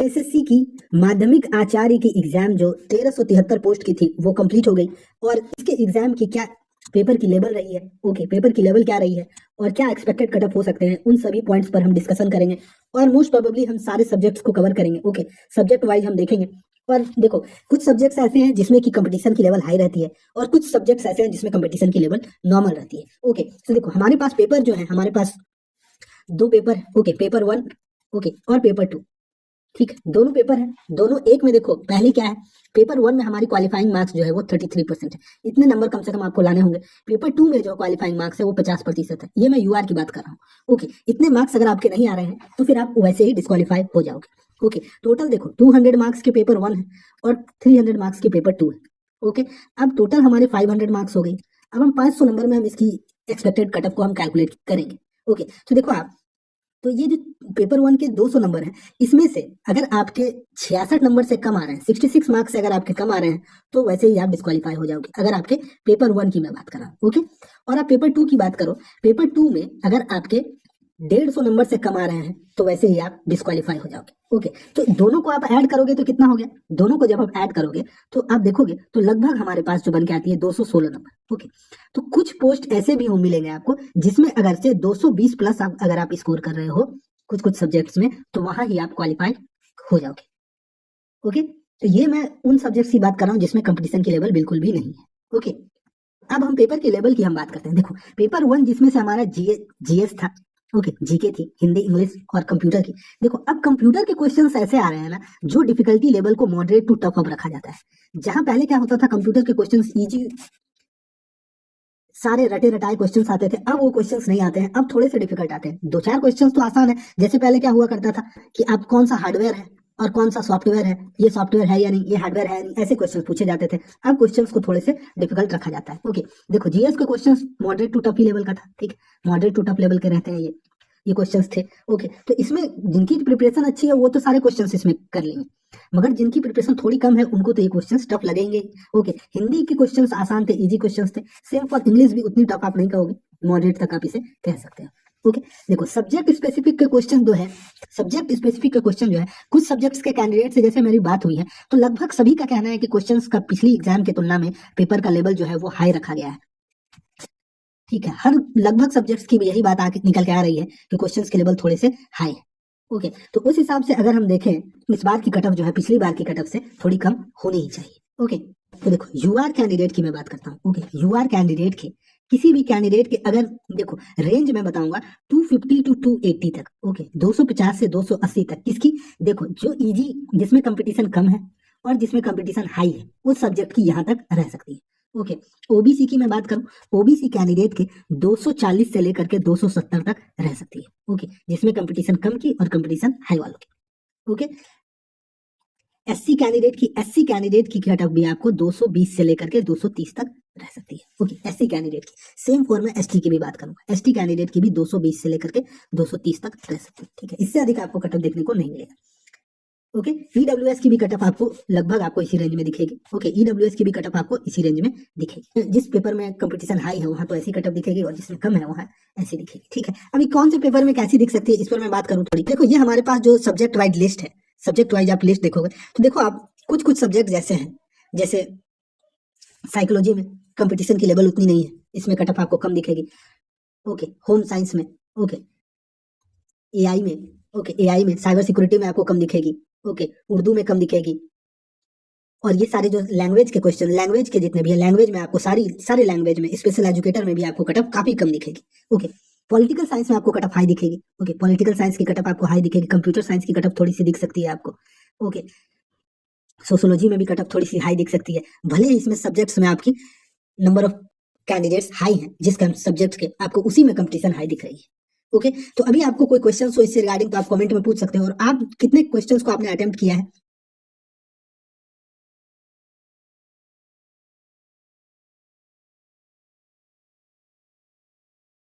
SSC की माध्यमिक आचार्य की एग्जाम जो 1373 पोस्ट की थी वो कंप्लीट हो गई। और इसके एग्जाम की क्या पेपर की लेवल रही है, पेपर की लेवल क्या रही है और क्या एक्सपेक्टेड कट ऑफ हो सकते हैं, उन सभी पॉइंट्स पर हम डिस्कशन करेंगे। और मोस्ट प्रोबेबली हम सारे सब्जेक्ट्स को कवर करेंगे। सब्जेक्ट वाइज हम देखेंगे। और देखो, कुछ सब्जेक्ट्स ऐसे हैं जिसमें कि कंपटीशन की लेवल हाई रहती है और कुछ सब्जेक्ट्स ऐसे हैं जिसमें कंपटीशन की लेवल नॉर्मल रहती है। तो देखो, हमारे पास पेपर जो है, हमारे पास दो पेपर है। पेपर 1 और पेपर 2। ठीक है, दोनों पेपर है। दोनों एक में देखो, पहले क्या है, पेपर 1 में हमारी क्वालिफाइंग मार्क्स जो है वो 33% है। इतने नंबर कम से कम आपको लाने होंगे। पेपर 2 में जो क्वालिफाइंग मार्क्स है वो 50% है। ये मैं यूआर की बात कर रहा हूँ। इतने मार्क्स अगर आपके नहीं आ रहे हैं तो फिर आप वैसे ही डिस्क्वालीफाई हो जाओगे। टोटल देखो, 200 मार्क्स के पेपर 1 है और 300 मार्क्स के पेपर 2 है। अब टोटल हमारे 500 मार्क्स हो गई। अब हम 500 नंबर में हम इसकी एक्सपेक्टेड कट ऑफ को हम कैलकुलेट करेंगे। तो देखो आप, तो ये जो पेपर 1 के 200 नंबर हैं, इसमें से अगर आपके 66 नंबर से कम आ रहे हैं, 66 मार्क्स से अगर आपके कम आ रहे हैं, तो वैसे ही आप डिस्क्वालीफाई हो जाओगे। अगर आपके पेपर 1 की मैं बात कर रहा हूँ। और आप पेपर 2 की बात करो, पेपर 2 में अगर आपके 150 नंबर से कम आ रहे हैं तो वैसे ही आप डिस्क्वालीफाई हो जाओगे। तो दोनों को आप ऐड करोगे तो कितना हो गया, दोनों को जब आप ऐड करोगे तो आप देखोगे तो लगभग हमारे पास जो बन के आती है 216 नंबर। तो कुछ पोस्ट ऐसे भी हो मिलेंगे आपको जिसमें अगर से 220 प्लस अगर आप स्कोर कर रहे हो कुछ सब्जेक्ट्स में, तो वहां ही आप क्वालिफाई हो जाओगे। तो ये मैं उन सब्जेक्ट्स की बात कर रहा हूँ जिसमें कंपटीशन की लेवल बिल्कुल भी नहीं है। अब हम पेपर के लेवल की हम बात करते हैं। देखो, पेपर 1 जिसमें से हमारा जीएस था, जीके थी, हिंदी, इंग्लिश और कंप्यूटर की। देखो, अब कंप्यूटर के क्वेश्चंस ऐसे आ रहे हैं ना, जो डिफिकल्टी लेवल को मॉडरेट टू टफ अब रखा जाता है। जहां पहले क्या होता था, कंप्यूटर के क्वेश्चंस इजी, सारे रटे रटाए क्वेश्चंस आते थे। अब वो क्वेश्चंस नहीं आते हैं, अब थोड़े से डिफिकल्ट आते हैं। 2-4 क्वेश्चंस तो आसान है। जैसे पहले क्या हुआ करता था कि आप कौन सा हार्डवेयर है और कौन सा सॉफ्टवेयर है, ये सॉफ्टवेयर है या नहीं, ये हार्डवेयर है या नहीं, ऐसे क्वेश्चंस पूछे जाते थे। अब क्वेश्चंस को थोड़े से डिफिकल्ट रखा जाता है। देखो, जीएस के questions moderate to tough level का था। ठीक, मॉडरेट टू टफ लेवल के रहते हैं ये क्वेश्चंस थे। तो इसमें जिनकी प्रिपरेशन अच्छी है वो तो सारे क्वेश्चंस इसमें कर लेंगे, मगर जिनकी प्रिपरेशन थोड़ी कम है उनको तो ये क्वेश्चंस टफ लगेंगे। हिंदी के क्वेश्चंस आसान थे, इजी क्वेश्चंस थे। सेम फॉर इंग्लिश भी उतनी टफ आप नहीं कहोगे, मॉडरेट तक आप इसे कह सकते हो। देखो, सब्जेक्ट स्पेसिफिक के क्वेश्चन जो है, कुछ सब्जेक्ट्स के कैंडिडेट से जैसे मेरी बात हुई है, तो लगभग सभी का कहना है कि क्वेश्चंस का पिछली एग्जाम की तुलना में पेपर का लेवल जो है वो हाई रखा गया है। ठीक है, हर लगभग सब्जेक्ट्स की भी यही बात आके निकल के आ रही है कि क्वेश्चंस के लेवल थोड़े से हाई है। तो उस हिसाब से अगर हम देखें, इस बार की कटऑफ जो है पिछली बार की कटऑफ से थोड़ी कम होनी ही चाहिए। तो देखो, यूआर कैंडिडेट की मैं बात करता हूँ। यूआर कैंडिडेट के, किसी भी कैंडिडेट के अगर देखो रेंज में बताऊंगा 250 to 280 तक। 250 से 280 तक किसकी, देखो जो इजी, जिसमें कंपटीशन कम है और जिसमें कंपटीशन हाई है, उस सब्जेक्ट की यहाँ तक रह सकती है। ओबीसी की मैं बात करूं, ओबीसी कैंडिडेट के 240 से लेकर के 270 तक रह सकती है। जिसमें कंपटीशन कम की और कंपटीशन हाई वालों की। एससी कैंडिडेट की कट ऑफ भी आपको 220 से लेकर के 230 तक रह सकती है। एससी कैंडिडेट की सेम फॉर में एसटी की भी बात करूंगा, एसटी कैंडिडेट की भी 220 से लेकर के 230 तक रह सकती है। ठीक है, इससे अधिक आपको कट ऑफ देखने को नहीं मिलेगा। ईडब्ल्यूएस की भी कट ऑफ आपको लगभग आपको इसी रेंज में दिखेगी। ईडब्ल्यूएस की भी कट ऑफ आपको इसी रेंज में दिखेगी। जिस पेपर में कंपटीशन हाई है वहां तो ऐसी कट ऑफ दिखेगी और जिसमें कम है वहां ऐसी दिखेगी। ठीक है, अभी कौन से पेपर में कैसी दिख सकती है इस पर मैं बात करूं थोड़ी। देखो, ये हमारे पास जो सब्जेक्ट वाइज लिस्ट है, सब्जेक्ट वाइज आप लिस्ट देखोगे तो देखो आप कुछ सब्जेक्ट जैसे हैं, जैसे साइकोलॉजी में कंपटीशन की लेवल उतनी नहीं है, इसमें कट ऑफ आपको कम दिखेगी। होम साइंस में, एआई में, साइबर सिक्योरिटी में आपको कम दिखेगी। उर्दू में कम दिखेगी। और ये सारे जो लैंग्वेज के क्वेश्चन, लैंग्वेज के जितने भी है, लैंग्वेज में आपको सारे लैंग्वेज में, स्पेशल एजुकेटर में भी आपको कट ऑफ काफी कम दिखेगी। पॉलिटिकल साइंस में आपको कट ऑफ हाई दिखेगी। पॉलिटिकल साइंस की कट ऑफ आपको हाई दिखेगी। कंप्यूटर साइंस की कट ऑफ थोड़ी सी दिख सकती है आपको। सोशियोलॉजी में भी कट ऑफ थोड़ी सी हाई दिख सकती है। भले ही इसमें सब्जेक्ट्स में आपकी नंबर ऑफ कैंडिडेट्स हाई हैं, जिस सब्जेक्ट्स के आपको उसी में कंपटीशन हाई दिख रही है। तो अभी आपको कोई क्वेश्चन हो इससे रिगार्डिंग तो आप कमेंट में पूछ सकते हो। और आप कितने क्वेश्चंस को आपने अटेम्प्ट किया है